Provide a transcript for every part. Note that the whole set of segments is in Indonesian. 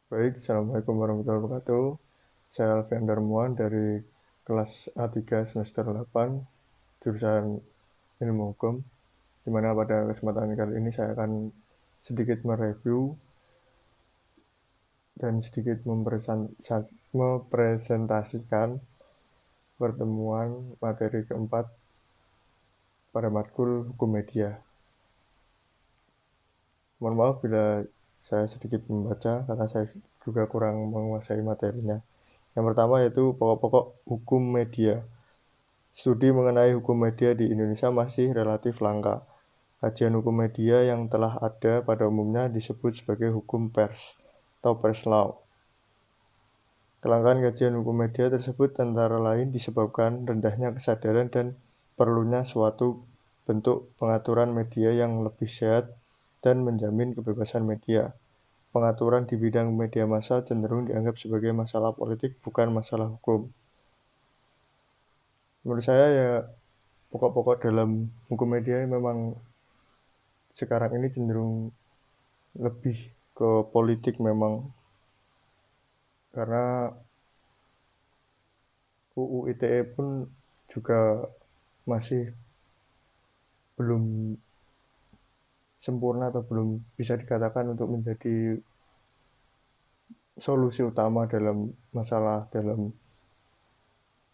Baik, Assalamualaikum warahmatullahi wabarakatuh. Saya Alfian Darmuan dari kelas A3 semester 8, jurusan Ilmu Hukum, di mana pada kesempatan kali ini saya akan sedikit mereview dan sedikit mempresentasikan pertemuan materi keempat pada matkul Hukum Media. Mohon maaf bila saya sedikit membaca karena saya juga kurang menguasai materinya. Yang pertama yaitu pokok-pokok hukum media. Studi mengenai hukum media di Indonesia masih relatif langka. Kajian hukum media yang telah ada pada umumnya disebut sebagai hukum pers atau pers law. Kelangkaan kajian hukum media tersebut antara lain disebabkan rendahnya kesadaran dan perlunya suatu bentuk pengaturan media yang lebih sehat dan menjamin kebebasan media. Pengaturan di bidang media massa cenderung dianggap sebagai masalah politik, bukan masalah hukum. Menurut saya ya pokok-pokok dalam hukum media memang sekarang ini cenderung lebih ke politik memang, karena UU ITE pun juga masih belum sempurna atau belum bisa dikatakan untuk menjadi solusi utama dalam masalah dalam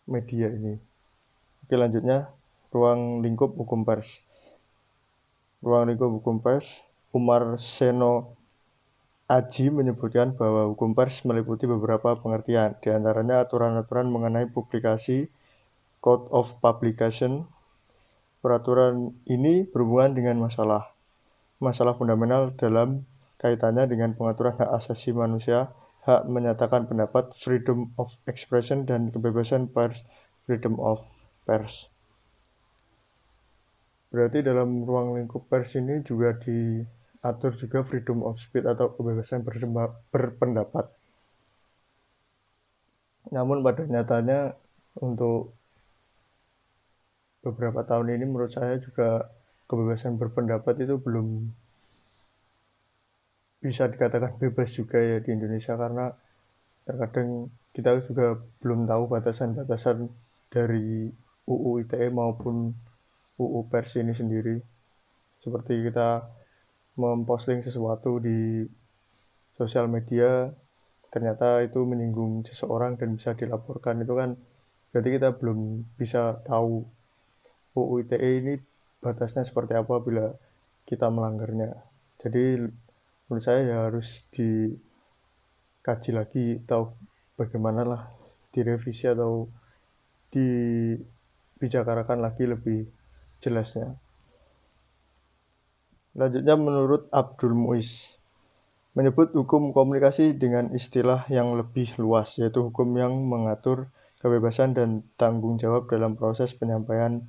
media ini. Oke, lanjutnya ruang lingkup hukum pers. Ruang lingkup hukum pers, Umar Seno Aji menyebutkan bahwa hukum pers meliputi beberapa pengertian, di antaranya aturan-aturan mengenai publikasi, Code of Publication. Peraturan ini berhubungan dengan masalah fundamental dalam kaitannya dengan pengaturan hak asasi manusia, hak menyatakan pendapat, freedom of expression, dan kebebasan pers, freedom of pers. Berarti dalam ruang lingkup pers ini juga diatur juga freedom of speech atau kebebasan berpendapat. Namun pada nyatanya untuk beberapa tahun ini menurut saya juga kebebasan berpendapat itu belum bisa dikatakan bebas juga ya di Indonesia, karena terkadang kita juga belum tahu batasan-batasan dari UU ITE maupun UU Pers ini sendiri. Seperti kita memposting sesuatu di sosial media, ternyata itu menyinggung seseorang dan bisa dilaporkan, itu kan berarti kita belum bisa tahu UU ITE ini batasnya seperti apa bila kita melanggarnya. Jadi menurut saya ya harus dikaji lagi atau bagaimana lah, direvisi atau dibicarakan lagi lebih jelasnya. Selanjutnya menurut Abdul Muiz menyebut hukum komunikasi dengan istilah yang lebih luas, yaitu hukum yang mengatur kebebasan dan tanggung jawab dalam proses penyampaian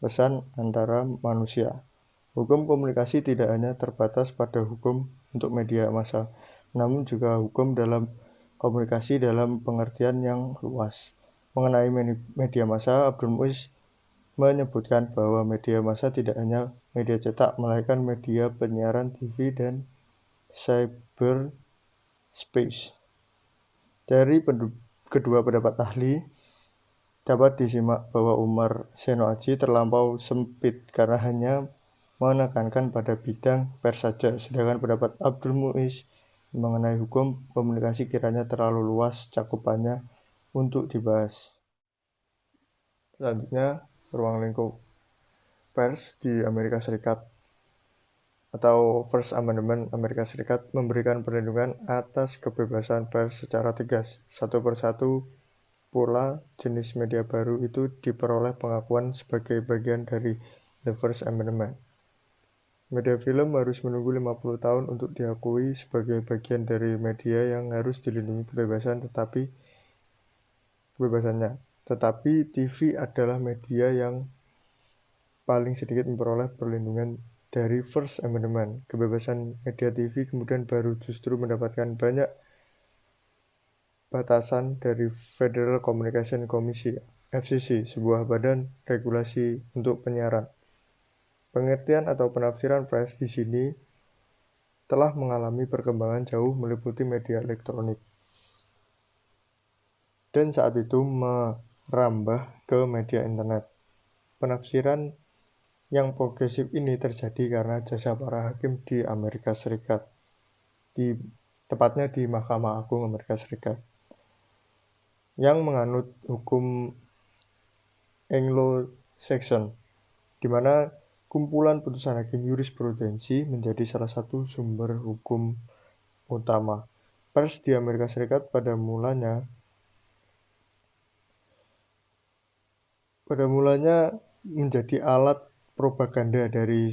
pesan antara manusia. Hukum komunikasi tidak hanya terbatas pada hukum untuk media massa, namun juga hukum dalam komunikasi dalam pengertian yang luas. Mengenai media massa, Abdul Muiz menyebutkan bahwa media massa tidak hanya media cetak, melainkan media penyiaran TV dan cyberspace. Dari kedua pendapat ahli, dapat disimak bahwa Umar Seno Aji terlampau sempit karena hanya menekankan pada bidang pers saja, sedangkan pendapat Abdul Muiz mengenai hukum komunikasi kiranya terlalu luas cakupannya untuk dibahas. Selanjutnya, ruang lingkup pers di Amerika Serikat atau First Amendment Amerika Serikat memberikan perlindungan atas kebebasan pers secara tegas. Satu persatu pula jenis media baru itu diperoleh pengakuan sebagai bagian dari The First Amendment. Media film harus menunggu 50 tahun untuk diakui sebagai bagian dari media yang harus dilindungi kebebasannya. Tetapi TV adalah media yang paling sedikit memperoleh perlindungan dari First Amendment. Kebebasan media TV kemudian baru justru mendapatkan banyak batasan dari Federal Communication Commission (FCC), sebuah badan regulasi untuk penyiaran. Pengertian atau penafsiran pers di sini telah mengalami perkembangan jauh meliputi media elektronik, dan saat itu merambah ke media internet. Penafsiran yang progresif ini terjadi karena jasa para hakim di Amerika Serikat, tepatnya di Mahkamah Agung Amerika Serikat, yang menganut hukum Anglo-Saxon, di mana kumpulan putusan hakim jurisprudensi menjadi salah satu sumber hukum utama. Pers di Amerika Serikat pada mulanya menjadi alat propaganda dari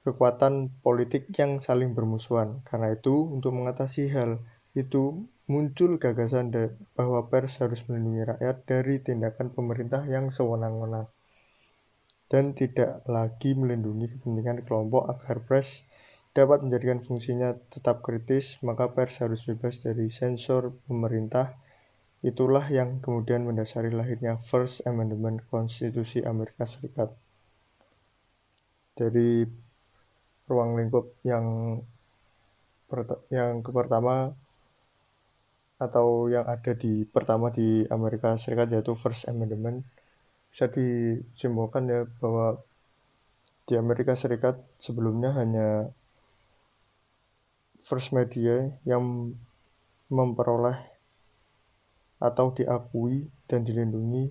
kekuatan politik yang saling bermusuhan. Karena itu, untuk mengatasi hal itu, muncul gagasan bahwa pers harus melindungi rakyat dari tindakan pemerintah yang sewenang-wenang dan tidak lagi melindungi kepentingan kelompok. Agar pers dapat menjadikan fungsinya tetap kritis, maka pers harus bebas dari sensor pemerintah. Itulah yang kemudian mendasari lahirnya First Amendment Konstitusi Amerika Serikat. Dari ruang lingkup yang pertama atau yang ada pertama di Amerika Serikat, yaitu First Amendment, bisa disimpulkan ya bahwa di Amerika Serikat sebelumnya hanya First Media yang memperoleh atau diakui dan dilindungi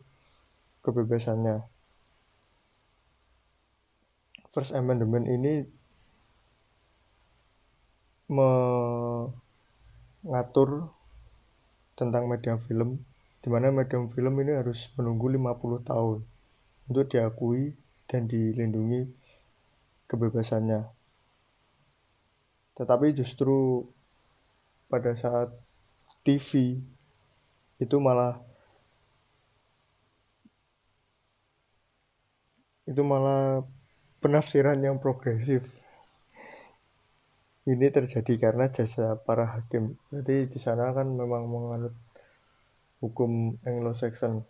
kebebasannya. First Amendment ini mengatur tentang media film, di mana media film ini harus menunggu 50 tahun untuk diakui dan dilindungi kebebasannya. Tetapi justru pada saat TV itu malah penafsiran yang progresif. Ini terjadi karena jasa para hakim. Jadi di sana kan memang menganut hukum Anglo-Saxon,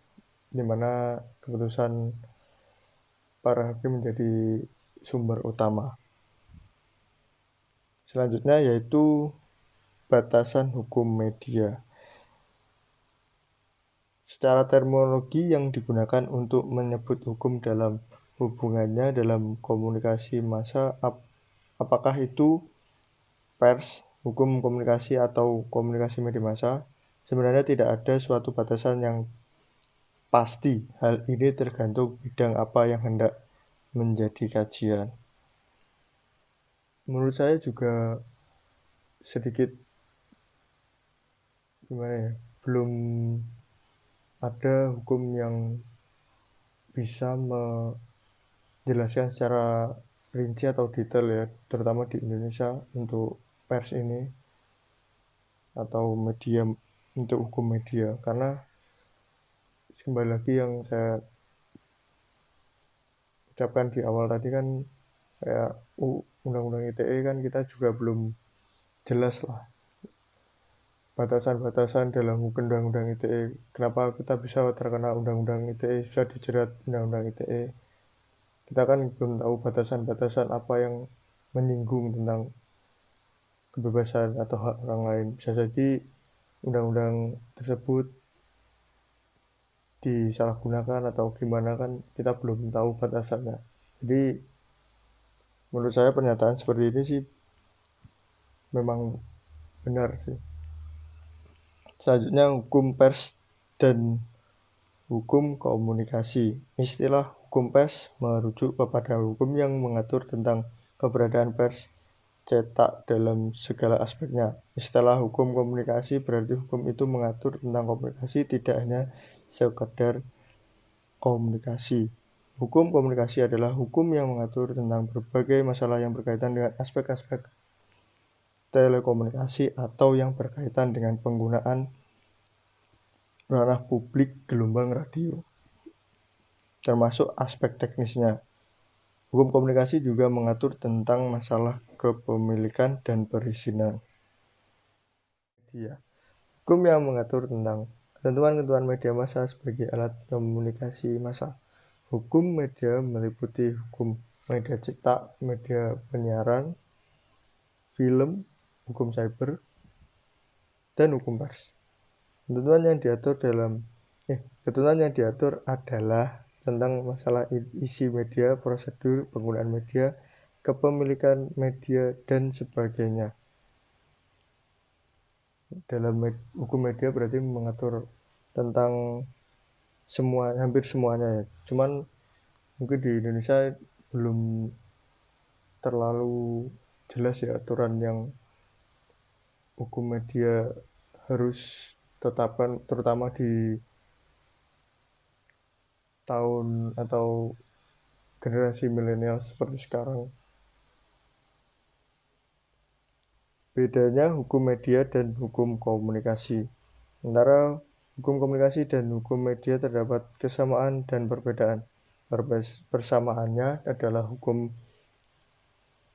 di mana keputusan para hakim menjadi sumber utama. Selanjutnya yaitu batasan hukum media. Secara terminologi yang digunakan untuk menyebut hukum dalam hubungannya dalam komunikasi massa, apakah itu pers, hukum komunikasi, atau komunikasi media massa, sebenarnya tidak ada suatu batasan yang pasti. Hal ini tergantung bidang apa yang hendak menjadi kajian. Menurut saya juga sedikit belum ada hukum yang bisa menjelaskan secara rinci atau detail ya, terutama di Indonesia untuk pers ini atau media, untuk hukum media. Karena kembali lagi yang saya ucapkan di awal tadi kan, kayak undang-undang ITE kan kita juga belum jelas lah batasan-batasan dalam undang-undang ITE. Kenapa kita bisa terkena undang-undang ITE, bisa dijerat undang-undang ITE. Kita kan belum tahu batasan-batasan apa yang menyinggung tentang kebebasan atau hak orang lain. Bisa jadi undang-undang tersebut disalahgunakan atau gimana, kan kita belum tahu batasannya. Jadi menurut saya pernyataan seperti ini sih memang benar sih. Selanjutnya hukum pers dan hukum komunikasi. Istilah hukum pers merujuk kepada hukum yang mengatur tentang keberadaan pers cetak dalam segala aspeknya. Istilah hukum komunikasi berarti hukum itu mengatur tentang komunikasi, tidak hanya sekedar komunikasi. Hukum komunikasi adalah hukum yang mengatur tentang berbagai masalah yang berkaitan dengan aspek-aspek telekomunikasi atau yang berkaitan dengan penggunaan ranah publik gelombang radio, termasuk aspek teknisnya. Hukum komunikasi juga mengatur tentang masalah kepemilikan dan perizinan media. Hukum yang mengatur tentang ketentuan-ketentuan media massa sebagai alat komunikasi massa. Hukum media meliputi hukum media cetak, media penyiaran, film, hukum cyber, dan hukum pers. Ketentuan yang diatur adalah tentang masalah isi media, prosedur penggunaan media, kepemilikan media, dan sebagainya. Dalam hukum media berarti mengatur tentang hampir semuanya ya. Cuman mungkin di Indonesia belum terlalu jelas ya aturan yang hukum media harus tetapkan, terutama di tahun atau generasi milenial seperti sekarang. Bedanya hukum media dan hukum komunikasi. Antara hukum komunikasi dan hukum media terdapat kesamaan dan perbedaan. Persamaannya adalah hukum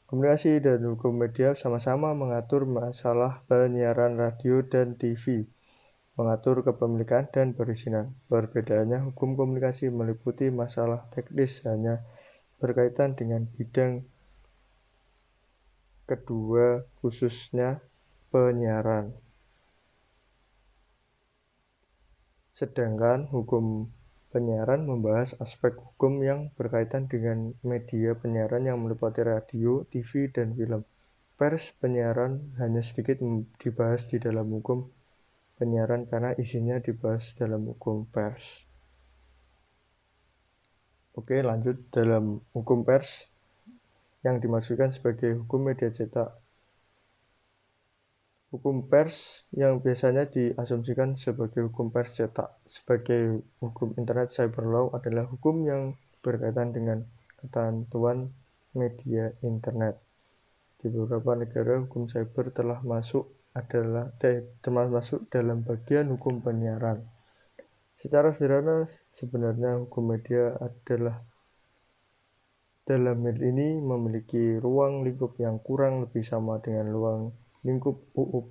komunikasi dan hukum media sama-sama mengatur masalah penyiaran radio dan TV, mengatur kepemilikan dan perizinan. Perbedaannya, hukum komunikasi meliputi masalah teknis hanya berkaitan dengan bidang kedua, khususnya penyiaran. Sedangkan hukum penyiaran membahas aspek hukum yang berkaitan dengan media penyiaran yang meliputi radio, TV, dan film. Pers penyiaran hanya sedikit dibahas di dalam hukum penyiaran karena isinya dibahas dalam hukum pers. Oke, lanjut. Dalam hukum pers yang dimaksudkan sebagai hukum media cetak. Hukum pers yang biasanya diasumsikan sebagai hukum pers cetak sebagai hukum internet cyber law adalah hukum yang berkaitan dengan ketentuan media internet. Di beberapa negara, hukum cyber telah masuk dalam bagian hukum penyiaran. Secara sederhana, sebenarnya hukum media adalah dalam hal ini memiliki ruang lingkup yang kurang lebih sama dengan ruang lingkup UU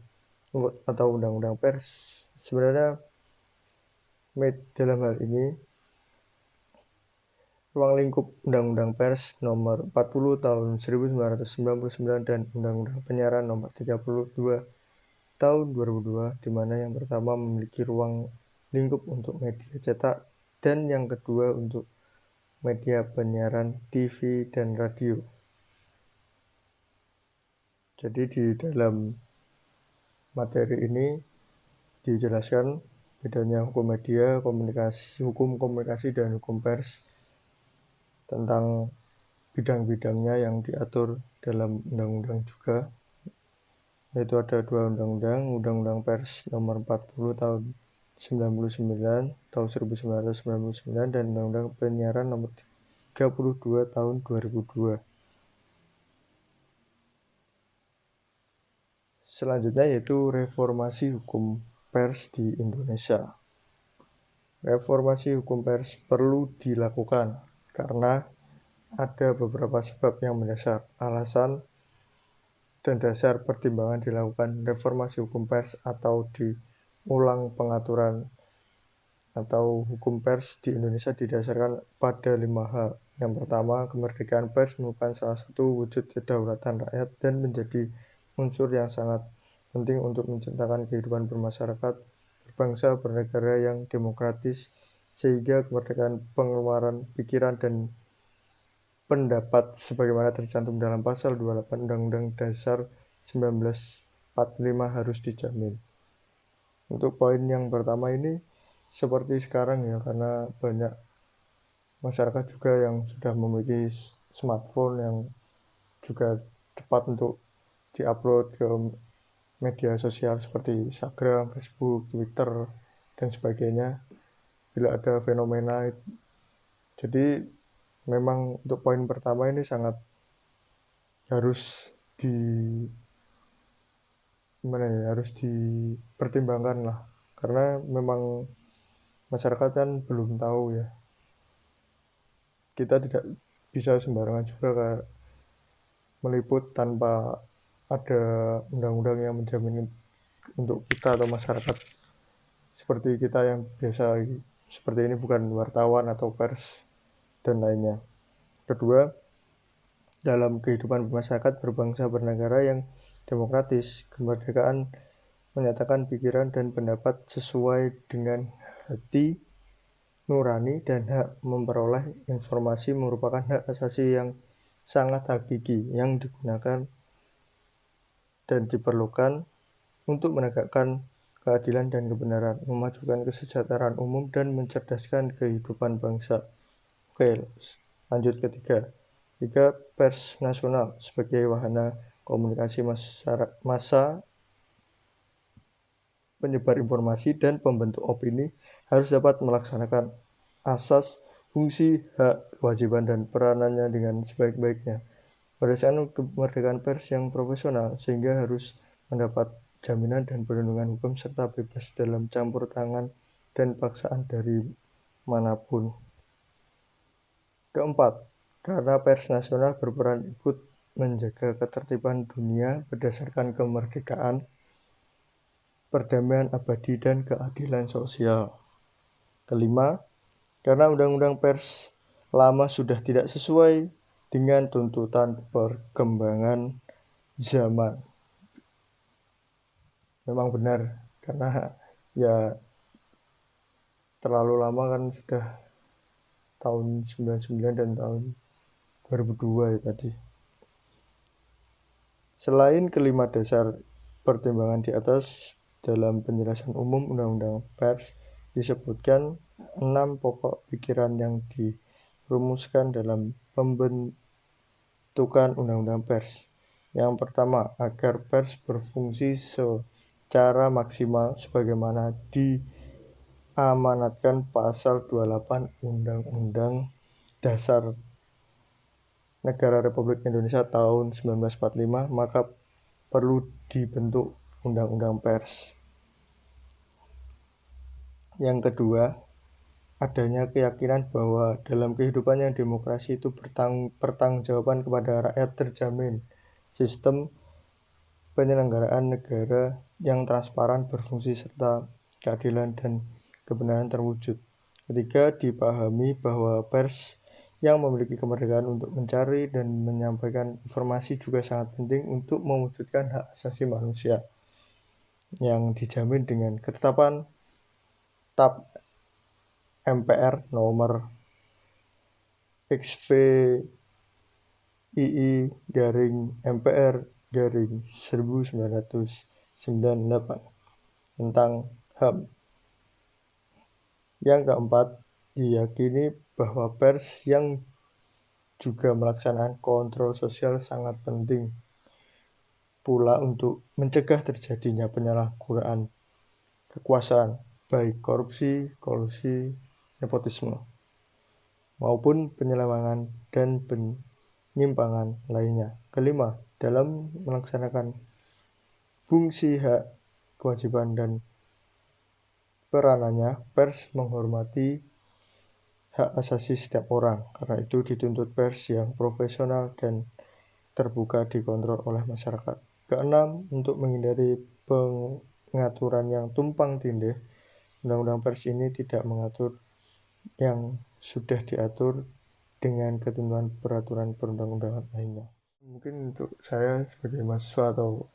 atau Undang-Undang Pers. Sebenarnya dalam hal ini ruang lingkup Undang-Undang Pers nomor 40 tahun 1999 dan Undang-Undang Penyiaran nomor 32 tahun 2002, di mana yang pertama memiliki ruang lingkup untuk media cetak dan yang kedua untuk media penyiaran TV dan radio. Jadi di dalam materi ini dijelaskan bedanya hukum media, hukum komunikasi dan hukum pers, tentang bidang-bidangnya yang diatur dalam undang-undang juga, yaitu ada dua undang-undang, Undang-Undang Pers nomor 40 tahun 1999 dan Undang-Undang Penyiaran nomor 32 tahun 2002. Selanjutnya yaitu reformasi hukum pers di Indonesia. Reformasi hukum pers perlu dilakukan karena ada beberapa sebab yang mendasar. Alasan dan dasar pertimbangan dilakukan reformasi hukum pers atau diulang pengaturan atau hukum pers di Indonesia didasarkan pada 5 hal. Yang pertama, kemerdekaan pers merupakan salah satu wujud kedaulatan rakyat dan menjadi unsur yang sangat penting untuk menciptakan kehidupan bermasyarakat, berbangsa, bernegara yang demokratis, sehingga kemerdekaan pengeluaran pikiran dan pendapat sebagaimana tercantum dalam pasal 28 Undang-Undang Dasar 1945 harus dijamin. Untuk poin yang pertama ini seperti sekarang ya, karena banyak masyarakat juga yang sudah memiliki smartphone yang juga cepat untuk diupload ke media sosial seperti Instagram, Facebook, Twitter, dan sebagainya. Bila ada fenomena, jadi memang untuk poin pertama ini sangat harus harus dipertimbangkan lah, karena memang masyarakat kan belum tahu ya. Kita tidak bisa sembarangan juga meliput tanpa ada undang-undang yang menjamin untuk kita atau masyarakat seperti kita yang biasa seperti ini, bukan wartawan atau pers dan lainnya. Kedua, dalam kehidupan masyarakat berbangsa bernegara yang demokratis. Kemerdekaan menyatakan pikiran dan pendapat sesuai dengan hati nurani, dan hak memperoleh informasi merupakan hak asasi yang sangat hakiki yang digunakan dan diperlukan untuk menegakkan keadilan dan kebenaran, memajukan kesejahteraan umum, dan mencerdaskan kehidupan bangsa. Oke, lanjut ketiga. Pers nasional sebagai wahana komunikasi massa, penyebar informasi, dan pembentuk opini harus dapat melaksanakan asas, fungsi, hak, kewajiban, dan peranannya dengan sebaik-baiknya. Berdasarkan kemerdekaan pers yang profesional, sehingga harus mendapat jaminan dan perlindungan hukum serta bebas dalam campur tangan dan paksaan dari manapun. Keempat, karena pers nasional berperan ikut menjaga ketertiban dunia berdasarkan kemerdekaan, perdamaian abadi, dan keadilan sosial. Kelima, karena undang-undang pers lama sudah tidak sesuai dengan tuntutan perkembangan zaman. Memang benar, karena ya terlalu lama kan, sudah tahun 99 dan tahun 2002 ya tadi. Selain kelima dasar pertimbangan di atas, dalam penjelasan umum Undang-Undang Pers disebutkan 6 pokok pikiran yang dirumuskan dalam pembentukan Undang-Undang Pers. Yang pertama, agar pers berfungsi secara maksimal sebagaimana diamanatkan pasal 28 Undang-Undang Dasar Negara Republik Indonesia tahun 1945, maka perlu dibentuk Undang-Undang Pers. Yang kedua, adanya keyakinan bahwa dalam kehidupan yang demokrasi itu pertanggungjawaban kepada rakyat terjamin. Sistem penyelenggaraan negara yang transparan, berfungsi, serta keadilan dan kebenaran terwujud. Ketiga, dipahami bahwa pers yang memiliki kemerdekaan untuk mencari dan menyampaikan informasi juga sangat penting untuk mewujudkan hak asasi manusia yang dijamin dengan ketetapan TAP MPR nomor XVII-MPR-1998 tentang HAM. Yang keempat, diyakini bahwa pers yang juga melaksanakan kontrol sosial sangat penting pula untuk mencegah terjadinya penyalahgunaan kekuasaan, baik korupsi, kolusi, nepotisme, maupun penyelewengan dan penyimpangan lainnya. Kelima, dalam melaksanakan fungsi, hak, kewajiban, dan peranannya, pers menghormati hak asasi setiap orang. Karena itu dituntut pers yang profesional dan terbuka dikontrol oleh masyarakat. Keenam, untuk menghindari pengaturan yang tumpang tindih, Undang-Undang Pers ini tidak mengatur yang sudah diatur dengan ketentuan peraturan perundang-undangan lainnya. Mungkin untuk saya sebagai mahasiswa atau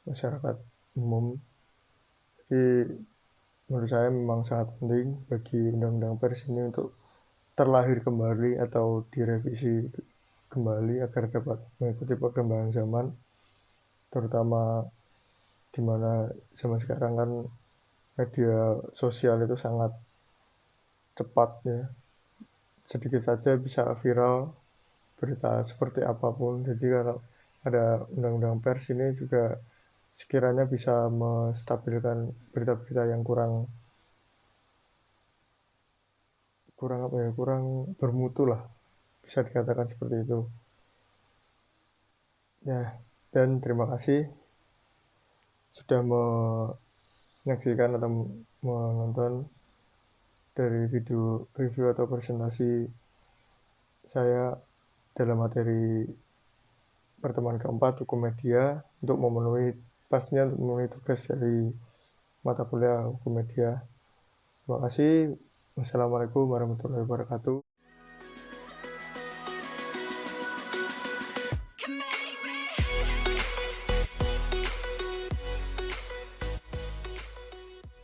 masyarakat umum, jadi menurut saya memang sangat penting bagi Undang-Undang Pers ini untuk terlahir kembali atau direvisi kembali agar dapat mengikuti perkembangan zaman, terutama di mana zaman sekarang kan media sosial itu sangat cepat ya, sedikit saja bisa viral berita seperti apapun. Jadi kalau ada undang-undang pers ini juga sekiranya bisa menstabilkan berita-berita yang kurang bermutu lah, bisa dikatakan seperti itu ya. Dan terima kasih sudah menyaksikan atau menonton dari video review atau presentasi saya dalam materi pertemuan keempat hukum media, untuk memenuhi tugas dari mata kuliah hukum media. Terima kasih. Wassalamualaikum warahmatullahi wabarakatuh.